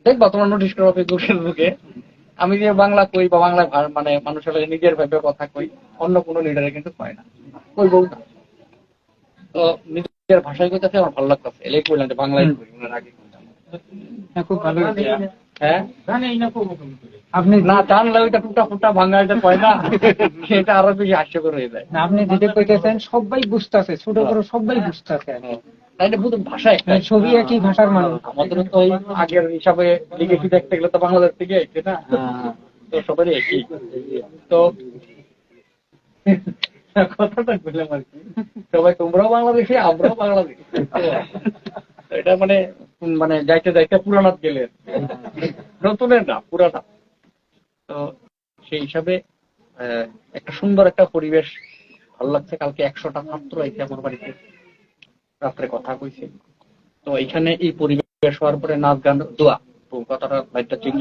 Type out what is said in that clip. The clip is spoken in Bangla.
দেখবা তোমার নোটিশ করো ফেসবুকে, আমি যে বাংলা কই বা বাংলা মানে মানুষের নিজের ভাবে কথা কই, অন্য কোনো লিডারে কিন্তু কয় না, কই বউ না। তো নিজের ভাষায় কইতাছে, আমার ভালো লাগতেছে, এলেই কইলাম যে বাংলায় কই, ওনার আগে কইতাম। খুব ভালো হয়েছে। হ্যাঁ, আপনি না জানলে ওইটা টুটা ফুটা বাংলা এটা কয় না, সেটা আরো বেশি হাস্যকর হয়ে যায়। আপনি যেটা কইতেছেন সবাই বুঝতেছে, ছোট বড় সবাই বুঝতেছে। তাইলে বুঝুন ভাষা একটা, ছবি একই ভাষার মানুষ। আমাদের তো ওই আগের হিসাবে লিখেছি দেখতে গেলে তো বাংলাদেশ থেকে এসছে না, তো সবারই একই। তো কথাটা বললাম আর কি, সবাই তোমরাও বাংলাদেশি আমরাও বাংলাদেশি, এটা মানে মানে যাইতে যাইতে পুরানাত গেলে, নতুনের না পুরানা। তো সেই হিসাবে একটা সুন্দর একটা পরিবেশ, ভালো লাগছে। কালকে 100টা ছাত্র এসে আমার বাড়িতে রাত্রে কথা কইছে। তো এখানে এই পরিবেশ হওয়ার পরে নাচ গান দোয়া, তো কথাটা লাইটটা চেঞ্জ